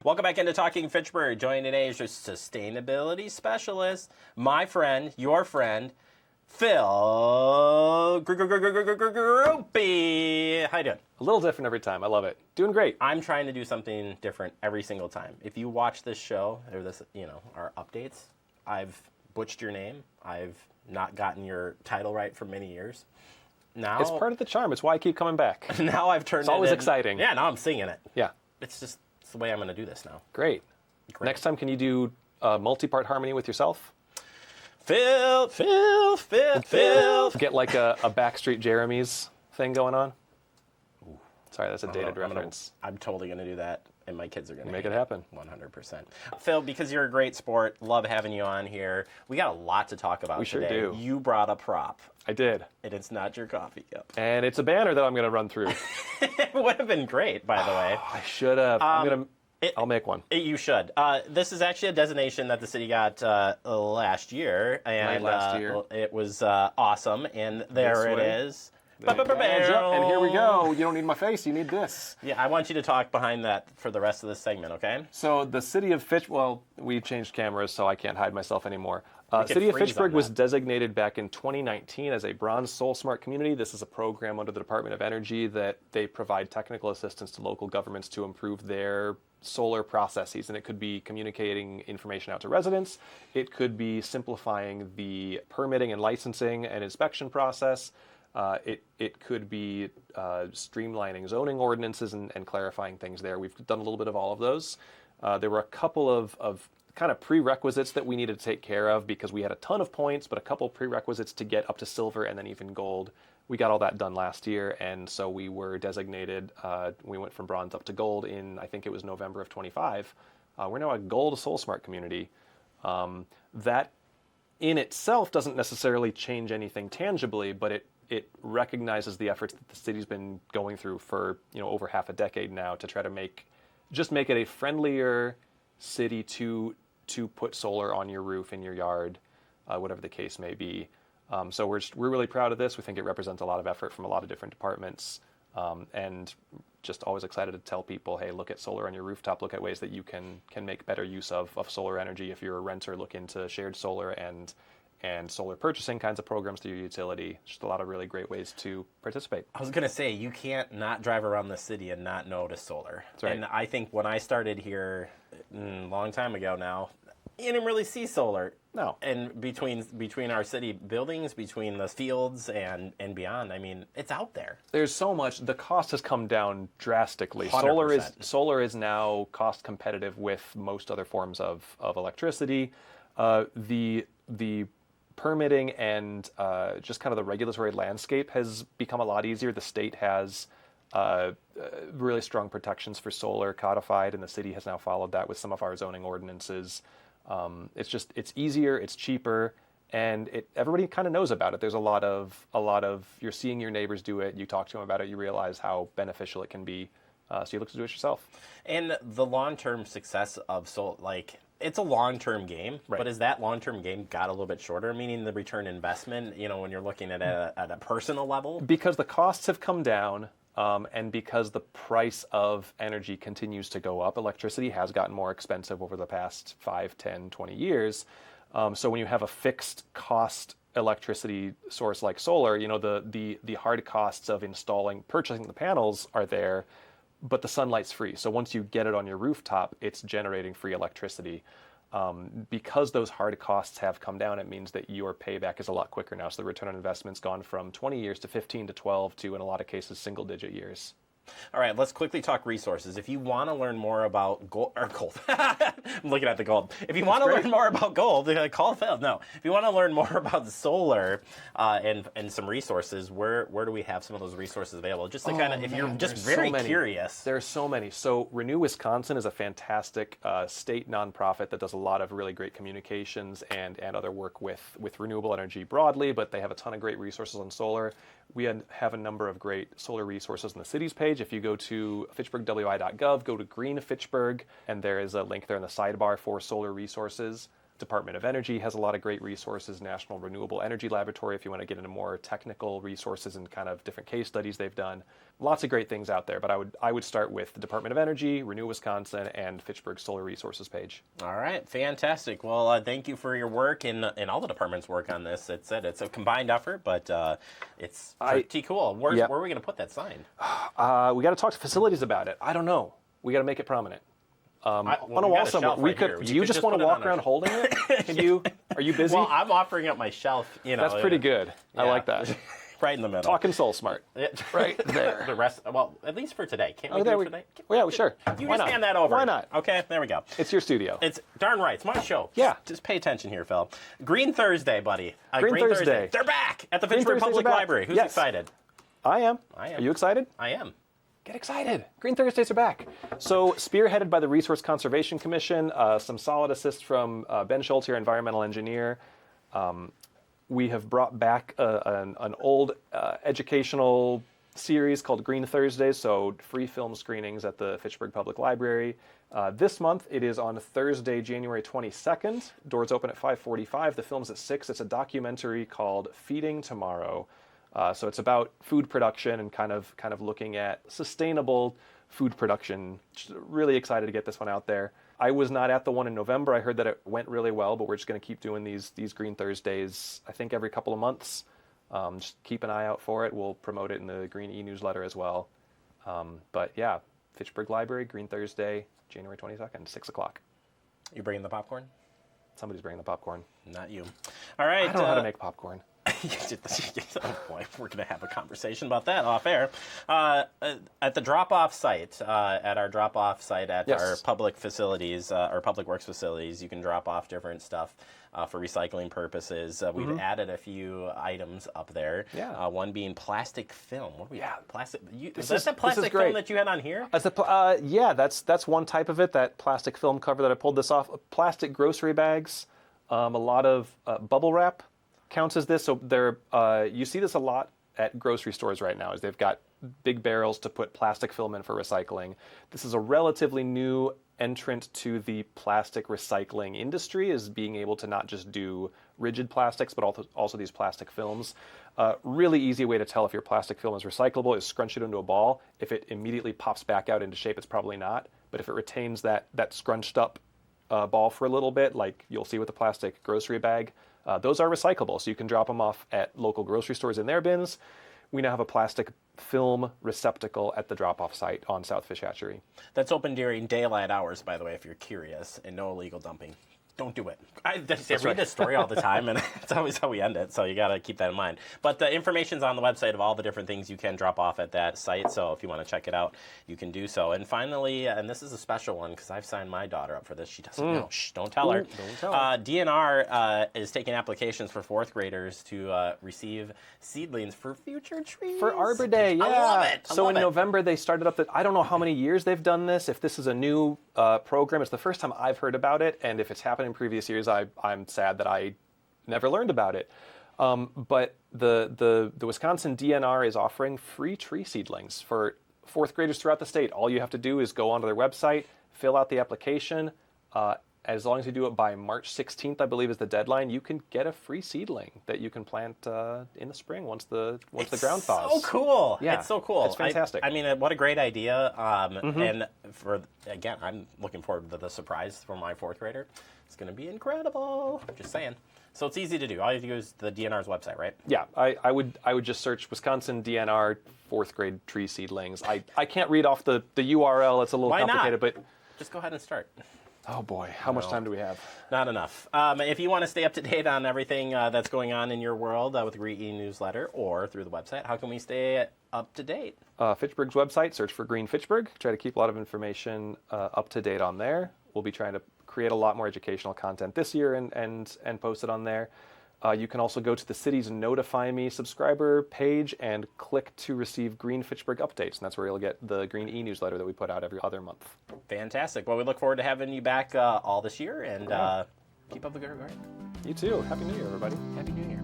Welcome back into Talking Fitchburg. Joining today is your sustainability specialist, my friend, your friend, Phil Groupie. How you doing? A little different every time. I love it. Doing great. I'm trying to do something different every single time. If you watch this show or this, our updates, I've butchered your name. I've not gotten your title right for many years. Now It's part of the charm. It's why I keep coming back. now I've turned. It's always it in. exciting. Yeah, now I'm singing it. Yeah. It's the way I'm going to do this now. Great. Next time, can you do multi-part harmony with yourself? Phil. Get like a Backstreet Jeremy's thing going on? Ooh. Sorry, that's a dated reference. I'm totally going to do that, and my kids are going to make it happen. 100%. Phil, because you're a great sport, love having you on here. We got a lot to talk about today. We sure do. You brought a prop. I did. And it's not your coffee cup. And it's a banner that I'm going to run through. It would have been great, by the way. I should have. I'll make one. You should. This is actually a designation that the city got last year. And last year. It was awesome. And there it is. And here we go. You don't need my face. You need this. Yeah, I want you to talk behind that for the rest of this segment, okay? So the City of Fitchburg, well, we changed cameras, so I can't hide myself anymore. City of Fitchburg was designated back in 2019 as a bronze SolSmart community. This is a program under the Department of Energy that they provide technical assistance to local governments to improve their solar processes. And it could be communicating information out to residents. It could be simplifying the permitting and licensing and inspection process. It could be streamlining zoning ordinances and clarifying things there. We've done a little bit of all of those. There were a couple of kind of prerequisites that we needed to take care of because we had a ton of points, but a couple of prerequisites to get up to silver and then even gold. We got all that done last year, and so we were designated. We went from bronze up to gold in, I think it was November of 25. We're now a gold SolSmart community. That in itself doesn't necessarily change anything tangibly, but it recognizes the efforts that the city's been going through for over half a decade now to try to make it a friendlier city to put solar on your roof, in your yard, whatever the case may be. So we're really proud of this. We think it represents a lot of effort from a lot of different departments, and just always excited to tell people, hey, look at solar on your rooftop. Look at ways that you can make better use of solar energy. If you're a renter, look into shared solar and solar purchasing kinds of programs through your utility. Just a lot of really great ways to participate. I was going to say, you can't not drive around the city and not notice solar. That's right. And I think when I started here a long time ago now, you didn't really see solar. No. And between our city buildings, between the fields and beyond, I mean, it's out there. There's so much. The cost has come down drastically. 100%. Solar is now cost competitive with most other forms of electricity. The permitting and just kind of the regulatory landscape has become a lot easier. The state has really strong protections for solar codified, and the city has now followed that with some of our zoning ordinances. It's easier, it's cheaper, and everybody kind of knows about it. There's a lot of you're seeing your neighbors do it. You talk to them about it. You realize how beneficial it can be. So you look to do it yourself. And the long-term success of solar, it's a long-term game, right. But as that long-term game got a little bit shorter, meaning the return investment, when you're looking at a personal level? Because the costs have come down, and because the price of energy continues to go up, electricity has gotten more expensive over the past 5, 10, 20 years. So when you have a fixed cost electricity source like solar, the hard costs of purchasing the panels are there, but the sunlight's free. So once you get it on your rooftop, it's generating free electricity. Because those hard costs have come down, it means that your payback is a lot quicker now. So the return on investment's gone from 20 years to 15 to 12 to, in a lot of cases, single-digit years. All right, let's quickly talk resources. If you want to learn more about gold, I'm looking at the gold. If you want to learn more about gold, call Phil. No, if you want to learn more about the solar and some resources, where do we have some of those resources available? Just to if you're just very curious. There's so many. So Renew Wisconsin is a fantastic state nonprofit that does a lot of really great communications and other work with renewable energy broadly, but they have a ton of great resources on solar. We have a number of great solar resources on the city's page. If you go to fitchburgwi.gov, go to Green Fitchburg, and there is a link there in the sidebar for solar resources. Department of Energy has a lot of great resources. National Renewable Energy Laboratory, if you want to get into more technical resources and kind of different case studies they've done. Lots of great things out there, but I would start with the Department of Energy, Renew Wisconsin, and Fitchburg Solar Resources page. All right, fantastic. Well, thank you for your work and all the departments' work on this. It's a combined effort, but it's pretty cool. Where are we going to put that sign? We got to talk to facilities about it. I don't know. We got to make it prominent. On a wall somewhere. Do you just want to walk around holding it? Are you busy? Well, I'm offering up my shelf. That's pretty good. Yeah. I like that. Right in the middle. Talking SolSmart. Right there. The rest, well, at least for today. Can't we do it for today? Yeah, sure. You just hand that over. Why not? Okay, there we go. It's your studio. It's darn right. It's my show. Yeah. Just pay attention here, Phil. Green Thursday, buddy. Green Thursday. They're back at the Fitchburg Public Library. Who's excited? I am. I am. Are you excited? I am. Get excited. Green Thursdays are back. So spearheaded by the Resource Conservation Commission, some solid assist from Ben Schultz, your environmental engineer. We have brought back an old educational series called Green Thursdays, so free film screenings at the Fitchburg Public Library. This month, it is on Thursday, January 22nd. Doors open at 5:45. The film's at 6. It's a documentary called Feeding Tomorrow. So it's about food production and kind of looking at sustainable food production. Just really excited to get this one out there. I was not at the one in November. I heard that it went really well, but we're just going to keep doing these Green Thursdays, I think, every couple of months. Just keep an eye out for it. We'll promote it in the Green e-newsletter as well. But yeah, Fitchburg Library, Green Thursday, January 22nd, 6 o'clock. You bringing the popcorn? Somebody's bringing the popcorn. Not you. All right. I don't know how to make popcorn. Oh boy, we're going to have a conversation about that off air. At the drop-off site, at our drop-off site at our public facilities, our public works facilities, you can drop off different stuff for recycling purposes. We've added a few items up there. Yeah. One being plastic film. What do we have? Plastic. Is that the plastic film that you had on here? Yeah, that's one type of it. That plastic film cover that I pulled this off. Plastic grocery bags, a lot of bubble wrap. Counts as this, so you see this a lot at grocery stores right now, is they've got big barrels to put plastic film in for recycling. This is a relatively new entrant to the plastic recycling industry, is being able to not just do rigid plastics, but also these plastic films. Really easy way to tell if your plastic film is recyclable is scrunch it into a ball. If it immediately pops back out into shape, it's probably not. But if it retains that scrunched up ball for a little bit, like you'll see with the plastic grocery bag, those are recyclable, so you can drop them off at local grocery stores in their bins. We now have a plastic film receptacle at the drop-off site on South Fish Hatchery. That's open during daylight hours, by the way, if you're curious, and no illegal dumping. Don't do it. I read this story all the time, and it's always how we end it, so you got to keep that in mind. But the information's on the website of all the different things you can drop off at that site, so if you want to check it out, you can do so. And finally, and this is a special one, because I've signed my daughter up for this. She doesn't know. Shh, don't tell her. Don't tell her. DNR is taking applications for fourth graders to receive seedlings for future trees. For Arbor Day, yeah. I love it. So in November, they started up I don't know how many years they've done this. If this is a new program, it's the first time I've heard about it, and if it's happened in previous years, I'm sad that I never learned about it. But the Wisconsin DNR is offering free tree seedlings for fourth graders throughout the state. All you have to do is go onto their website, fill out the application. As long as you do it by March 16th, I believe is the deadline, you can get a free seedling that you can plant in the spring once the ground thaws. So cool! Yeah, it's so cool. It's fantastic. I mean, what a great idea! And again, I'm looking forward to the surprise for my fourth grader. It's going to be incredible. Just saying. So it's easy to do. All you have to do is the DNR's website, right? Yeah, I would just search Wisconsin DNR fourth grade tree seedlings. I can't read off the URL. It's a little complicated, but just go ahead and start. Oh boy, how much time do we have? Not enough. If you want to stay up to date on everything that's going on in your world with the Green e-newsletter or through the website, how can we stay up to date? Fitchburg's website, search for Green Fitchburg. Try to keep a lot of information up to date on there. We'll be trying to create a lot more educational content this year and post it on there. You can also go to the city's Notify Me subscriber page and click to receive Green Fitchburg updates. And that's where you'll get the Green e-newsletter that we put out every other month. Fantastic. Well, we look forward to having you back all this year, and keep up the good work. You too. Happy New Year, everybody. Happy New Year.